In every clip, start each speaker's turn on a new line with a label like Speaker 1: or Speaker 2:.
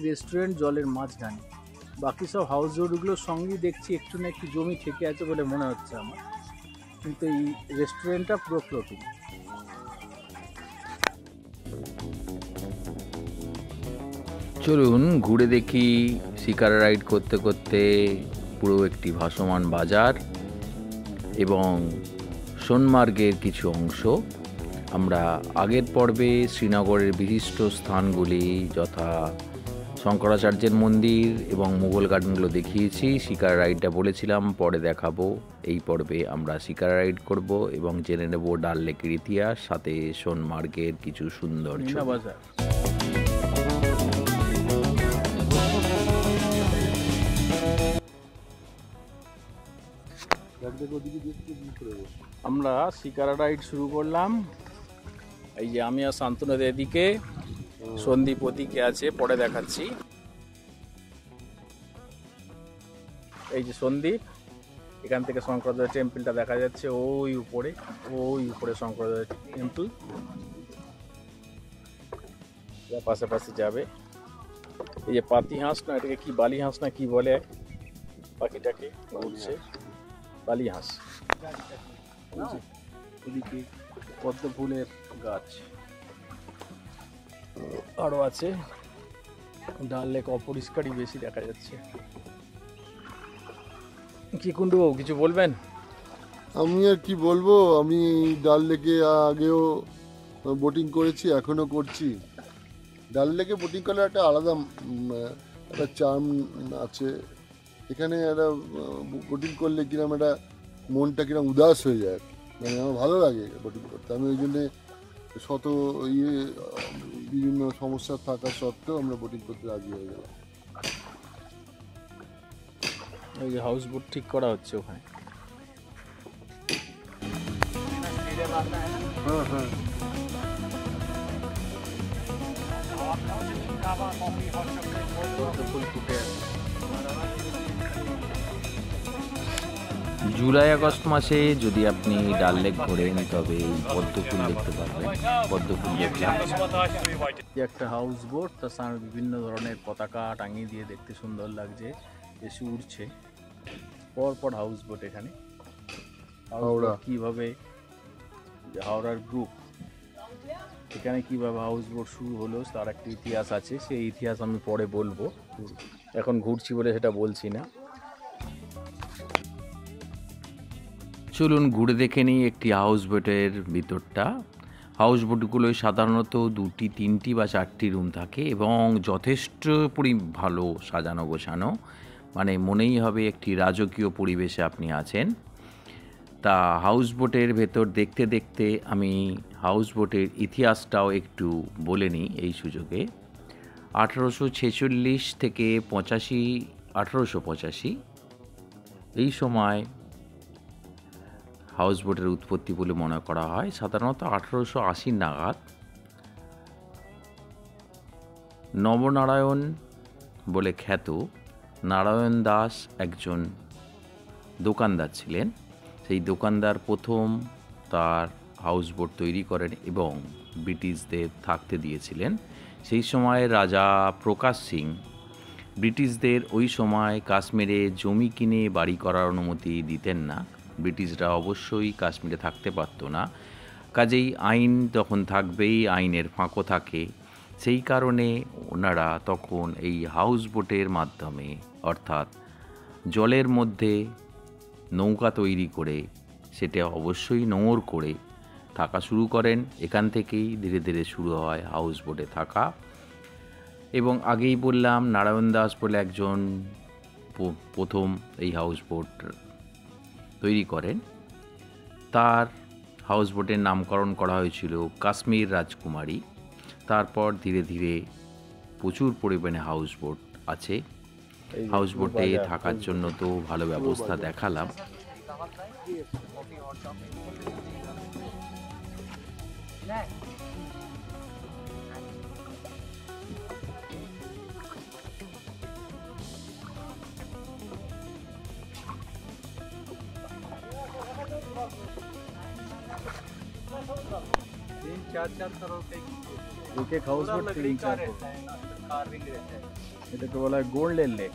Speaker 1: Restaurant জলের মাঝখানে। বাকি সব হাউস বোটগুলোর সঙ্গেই দেখছি একটু না একটু জমি থেকে আছে বলে মনে হচ্ছে আমার, কিন্তু এই রেস্টুরেন্টটা পুরো ফ্লোটিং।
Speaker 2: চলুন ঘুরে দেখি শিকারা রাইড করতে করতে পুরো একটি ভাসমান বাজার এবং সোনমার্গের কিছু অংশ। আমরা আগের পর্বে শ্রীনগরের বিশিষ্ট স্থানগুলি যথা শঙ্করাচার্যের মন্দির এবং মুঘল গার্ডেনগুলো দেখিয়েছি। শিকারা রাইডটা বলেছিলাম পরে দেখাবো। এই পর্বে আমরা শিকারা রাইড করব এবং জেনে নেব ডাল লেকের ইতিহাস, সাথে সোনমার্গের কিছু সুন্দর
Speaker 1: বাজার। আমরা শিকারা রাইড শুরু করলাম। এই যে আমি আর শান্তনুর এদিকে, সন্দীপ ওদিকে আছে, পরে দেখাচ্ছি। এই যে সন্দীপ, এখান থেকে শঙ্করাচার্য টেম্পলটা দেখা যাচ্ছে ওই উপরে শঙ্করাচার্য টেম্পল, পাশে পাশে যাবে। এই যে পাতি হাঁস না, এটাকে কি বালি হাঁস না কি বলে পাখিটাকে, উঠছে বালি হাঁস। ওদিকে পদ্ম ফুলের গাছ আরো আছে। ডাল লেক অপরিষ্কারই বেশি দেখা যাচ্ছে। কি কুন্ডু বাবু কিছু বলবেন?
Speaker 3: আমি আর কি বলবো, আমি ডাল লেকে আগেও বোটিং করেছি, এখনো করছি। ডাল লেকে বোটিং করলে একটা আলাদা একটা চার্ম আছে। এখানে একটা বোটিং করলে কিরম একটা মনটা কিরম উদাস হয়ে যায়, মানে আমার ভালো লাগে বোটিং করতে। আমি ওই জন্যে বিভিন্ন সমস্যা থাকা সত্ত্বেও আমরা বোটিং করতে রাজি হয়ে গেলাম।
Speaker 1: ওই যে হাউস বোট ঠিক করা হচ্ছে ওখানে।
Speaker 3: হ্যাঁ হ্যাঁ,
Speaker 2: জুলাই আগস্ট মাসে যদি আপনি ডাল লেক ঘোরেন তবে এই পদ্ম ফুল দেখতে পারবেন। পদ্ম ফুল দেখলাম।
Speaker 1: একটা হাউস বোট, তার সামনে বিভিন্ন ধরনের পতাকা টাঙিয়ে দিয়ে দেখতে সুন্দর লাগছে, এসে উড়ছে পরপর হাউস বোট। এখানে কিভাবে হাওড়ার গ্রুপ, এখানে কিভাবে হাউস বোট শুরু হলো তার একটা ইতিহাস আছে, সেই ইতিহাস আমি পরে বলবো, এখন ঘুরছি বলে সেটা বলছি না।
Speaker 2: চলুন ঘুরে দেখে নিই একটি হাউস বোটের ভিতরটা। হাউস বোটগুলোয় সাধারণত 2টি 3টি বা 4টি রুম থাকে এবং যথেষ্ট ভালো সাজানো গোছানো, মানে মনেই হবে একটি রাজকীয় পরিবেশে আপনি আছেন। তা হাউস বোটের ভেতর দেখতে দেখতে আমি হাউস বোটের ইতিহাসটাও একটু বলে নিই এই সুযোগে। 1846 থেকে 1885 এই সময় হাউস বোটের উৎপত্তি বলে মনে করা হয়। সাধারণত 1880 নাগাদ নবনারায়ণ বলে খ্যাত নারায়ণ দাস একজন দোকানদার ছিলেন। সেই দোকানদার প্রথম তার হাউস বোট তৈরি করেন এবং ব্রিটিশদের থাকতে দিয়েছিলেন। সেই সময় রাজা প্রকাশ সিং ব্রিটিশদের ওই সময় কাশ্মীরে জমি কিনে বাড়ি করার অনুমতি দিতেন না। ব্রিটিশরা অবশ্যই কাশ্মীরে থাকতে পারত না, কাজেই আইন তখন থাকবেই, আইনের ফাঁকও থাকে। সেই কারণে ওনারা তখন এই হাউস বোটের মাধ্যমে, অর্থাৎ জলের মধ্যে নৌকা তৈরি করে সেটা অবশ্যই নোঙর করে থাকা শুরু করেন। এখান থেকেই ধীরে ধীরে শুরু হয় হাউস বোটে থাকা। এবং আগেই বললাম নারায়ণ দাস বলে একজন প্রথম এই হাউস বোট তৈরি করেন। তার হাউস বোটের নামকরণ করা হয়েছিল কাশ্মীর রাজকুমারী। তারপর ধীরে ধীরে প্রচুর পরিমাণে হাউস বোট আছে। হাউস বোটে থাকার জন্য তো ভালো ব্যবস্থা দেখালাম।
Speaker 1: एक एक हाउस बोट 3-4 এটাকে বলা হয় গোল্ডেন লেক।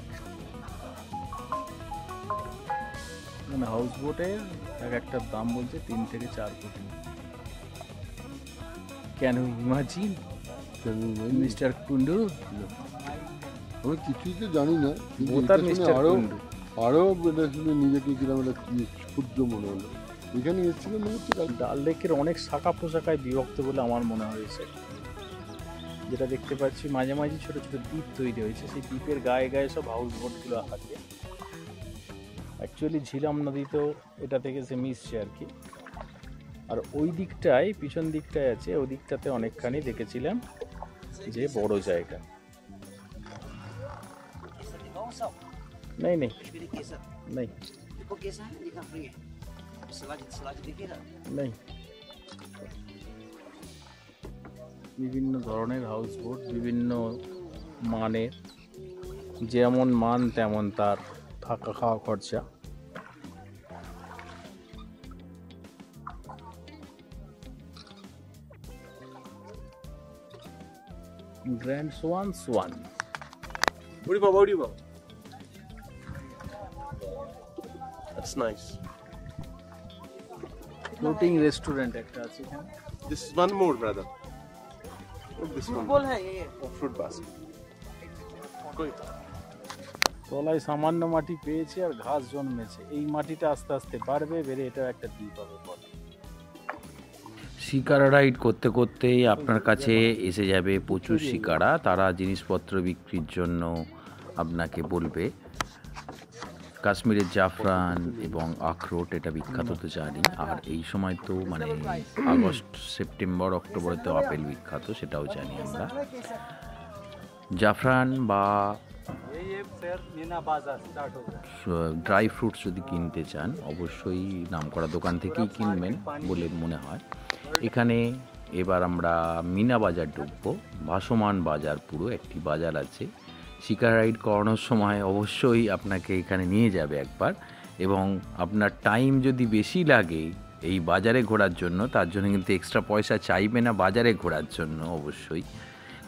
Speaker 1: মানে হাউস বোটের এক একটার দাম বলছে 3 থেকে 4 কোটি। Can you imagine mister Kundu?
Speaker 3: আমি কিছুই তো জানি না, কিন্তু
Speaker 1: বোথ
Speaker 3: এটা
Speaker 1: আর
Speaker 3: শুনে
Speaker 1: মিস্টার
Speaker 3: আরো
Speaker 1: কুন্ডু।
Speaker 3: আরো এটা শুনে নিজেকে কিরকম একটা ক্ষুদ্র মনে হলো। এখানে এসেছিল মনে হচ্ছে কাল।
Speaker 1: ডাল লেকের অনেক শাখা পোশাখায় বিভক্ত বলে আমার মনে হয়েছে। যেটা দেখতে পাচ্ছি মাঝে মাঝে ছোট ছোট দ্বীপ তৈরি হয়েছে, সেই দ্বীপের গায়ে গায়ে সব হাউস বোটগুলো আছে। অ্যাকচুয়ালি ঝিলাম নদী তো এটা থেকে সে মিশছে আর কি। আর ওই দিকটায়, পিছন দিকটায় আছে, ওই দিকটাতে অনেকখানি দেখেছিলাম যে বড় জায়গা। নেই নেই নেই নেই। বিভিন্ন ধরনের হাউস বোট, বিভিন্ন মানের, যেমন মান তেমন তার থাকা খাওয়া খরচা। Grand swan swan
Speaker 4: What? That's nice.
Speaker 1: Floating restaurant একটা আছে এখানে।
Speaker 4: This is one more, brother. Look, this one. Fruit basket. Wait.
Speaker 1: তলায় সামান্য মাটি পেয়েছে আর ঘাস জন্মেছে। এই মাটিটা আস্তে আস্তে বাড়বে, বেড়ে এটা একটা দ্বীপ হবে পরে।
Speaker 2: শিকারা রাইড করতে করতেই আপনার কাছে এসে যাবে প্রচুর শিকারা। তারা জিনিসপত্র বিক্রির জন্য আপনাকে বলবে। কাশ্মীরের জাফরান এবং আখরোট এটা বিখ্যাত তো জানি। আর এই সময় তো মানে আগস্ট, সেপ্টেম্বর, অক্টোবরে তো আপেল বিখ্যাত, সেটাও জানি আমরা। জাফরান বা ড্রাই ফ্রুটস যদি কিনতে চান অবশ্যই নামকরা দোকান থেকেই কিনবেন বলে মনে হয়। এখানে এবার আমরা মিনা বাজার ঢুকবো। ভাসমান বাজার পুরো একটি বাজার আছে। শিকার রাইড করানোর সময় অবশ্যই আপনাকে এখানে নিয়ে যাবে একবার। এবং আপনার টাইম যদি বেশি লাগে এই বাজারে ঘোরার জন্য, তার জন্য কিন্তু এক্সট্রা পয়সা চাইবে না বাজারে ঘোরার জন্য অবশ্যই।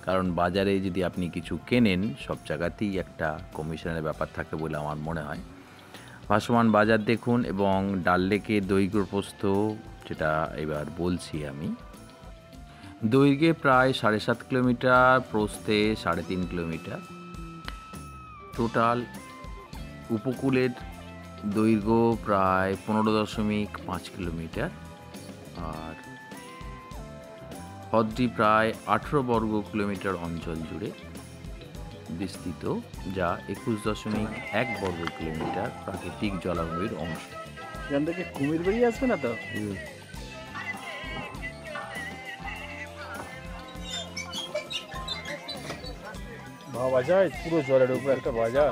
Speaker 2: কারণ বাজারে যদি আপনি কিছু কেনেন সব জায়গাতেই একটা কমিশনের ব্যাপার থাকে বলে আমার মনে হয়। ভাসমান বাজার দেখুন। এবং ডাল লেকের দৈর্ঘ্য প্রস্থ যেটা এবার বলছি আমি, দৈর্ঘ্যে প্রায় 7.5 কিলোমিটার, প্রস্থে 3.5 কিলোমিটার। টোটাল উপকূলের দৈর্ঘ্য প্রায় 15.5 কিলোমিটার। আর হ্রদটি প্রায় 18 বর্গ কিলোমিটার অঞ্চল জুড়ে বিস্তৃত, যা 21.1 বর্গ কিলোমিটার প্রাকৃতিক জলাভূমির অংশ।
Speaker 1: এখান থেকে কুমির বেরিয়ে আসবে না তো? ভাবা যায় পুরো জলের উপর একটা বাজার,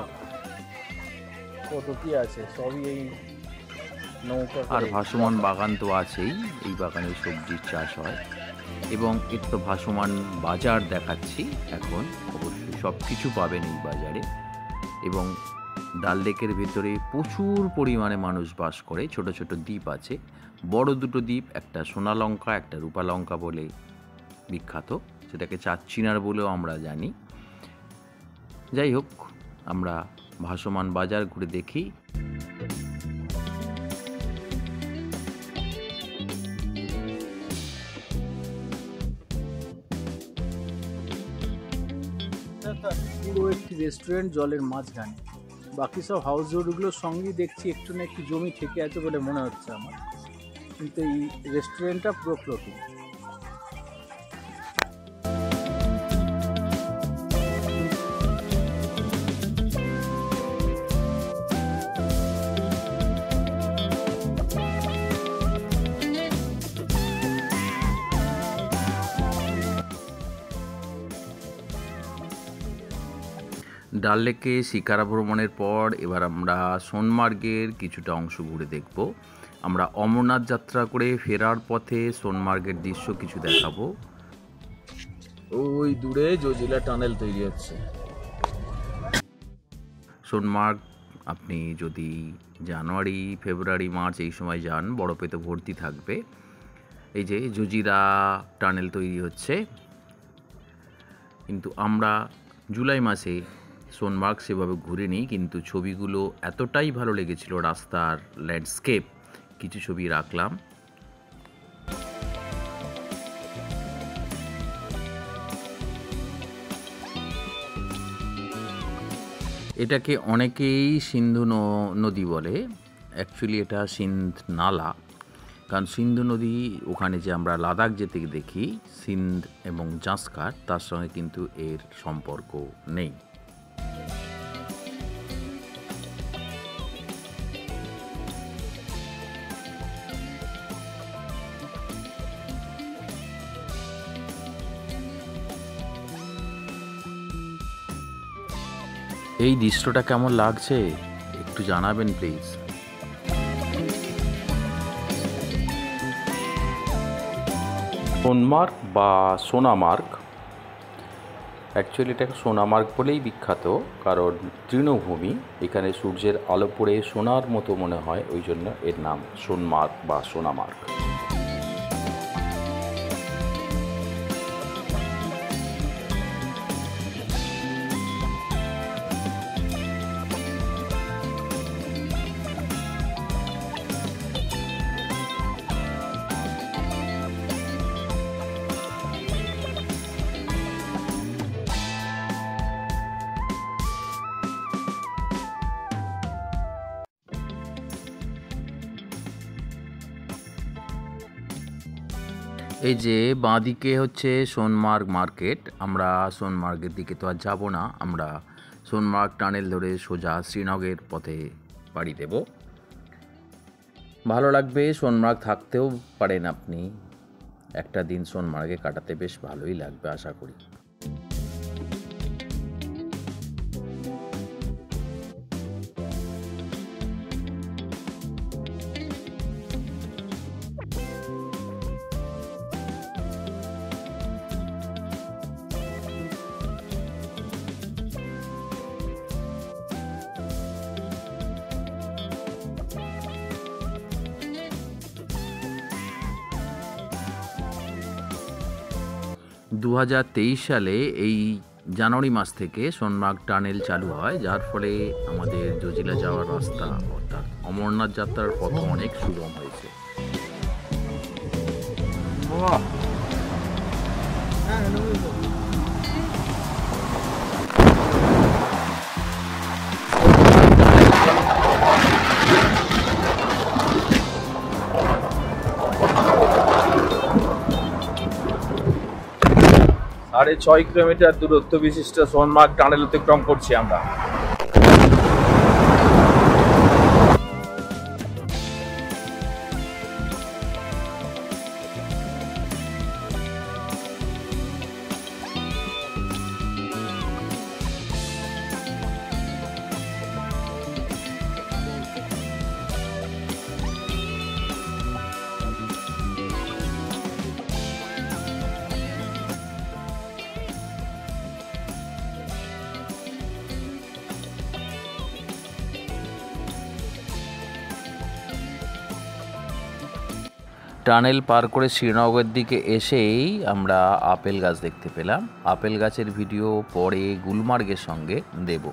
Speaker 1: কত কি আছে, সবই এই নৌকা।
Speaker 2: আর ভাসমান বাগান তো আছেই, এই বাগানে সবজির চাষ হয়। এবং একটু ভাসমান বাজার দেখাচ্ছি এখন। অবশ্যই সব কিছু পাবেন এই বাজারে। এবং ডাল লেকের ভেতরে প্রচুর পরিমাণে মানুষ বাস করে। ছোট ছোট দ্বীপ আছে, বড় দুটো দ্বীপ, একটা সোনা লঙ্কা, একটা রূপা লঙ্কা বলে বিখ্যাত, সেটাকে চাঁদচিনার বলেও আমরা জানি। যাই হোক, আমরা ভাসমান বাজার ঘুরে দেখি।
Speaker 1: পুরো একটি রেস্টুরেন্ট জলের মাঝখানে। বাকি সব হাউস বোটগুলোর সঙ্গেই দেখছি একটু না একটু জমি থেকে আছে বলে মনে হচ্ছে আমার, কিন্তু এই রেস্টুরেন্টটা পুরো ফ্লোটিং।
Speaker 2: ডাল লেকে শিকারা ভ্রমণের পর এবার আমরা সোনমার্গের কিছুটা অংশ ঘুরে দেখব। আমরা অমরনাথ যাত্রা করে ফেরার পথে সোনমার্গের দৃশ্য কিছু দেখাবো।
Speaker 1: ওই দূরে জজিলা টানেল তৈরি হচ্ছে।
Speaker 2: সোনমার্গ আপনি যদি জানুয়ারি, ফেব্রুয়ারি, মার্চ এই সময় যান বরফে তো ভর্তি থাকবে। এই যে জজিরা টানেল তৈরি হচ্ছে। কিন্তু আমরা জুলাই মাসে সোনমার্গ সেভাবে ঘুরিনি, কিন্তু ছবিগুলো এতটাই ভালো লেগেছিল, রাস্তার ল্যান্ডস্কেপ, কিছু ছবি রাখলাম। এটাকে অনেকেই সিন্ধু নদী বলে, অ্যাকচুয়ালি এটা সিন্ধ নালা, কারণ সিন্ধু নদী ওখানে যে আমরা লাদাখ যেতে দেখি সিন্ধ এবং জাসকার, তার সঙ্গে কিন্তু এর সম্পর্ক নেই। এই দৃশ্যটা কেমন লাগছে একটু জানাবেন প্লিজ। সোনমার্গ বা সোনামার্গ, অ্যাকচুয়ালি এটাকে সোনামার্গ বলেই বিখ্যাত, কারণ তৃণভূমি, এখানে সূর্যের আলো পড়ে সোনার মতো মনে হয়, ওই জন্য এর নাম সোনমার্গ বা সোনামার্গ। এই যে বাঁদিকে হচ্ছে সোনমার্গ মার্কেট, আমরা সোনমার্গের দিকে তো আর যাব না, আমরা সোনমার্গ টানেল ধরে সোজা শ্রীনগরের পথে পাড়ি দেব। ভালো লাগবে, সোনমার্গ থাকতেও পারেন আপনি, একটা দিন সোনমার্গে কাটাতে বেশ ভালোই লাগবে আশা করি। দু সালে এই জানুয়ারি মাস থেকে সোনমার্গ টানেল চালু হয়, যার ফলে আমাদের জজিলা যাওয়ার রাস্তা অর্থাৎ অমরনাথ যাত্রার পথ অনেক সুগম হয়েছে।
Speaker 1: সাড়ে 6 কিলোমিটার দূরত্ব বিশিষ্ট সোনমার্গ টানেল অতিক্রম করছি আমরা।
Speaker 2: টানেল পার করে শ্রীনগরের দিকে এসেই আমরা আপেল গাছ দেখতে পেলাম। আপেল গাছের ভিডিও পরে গুলমার্গের সঙ্গে দেব।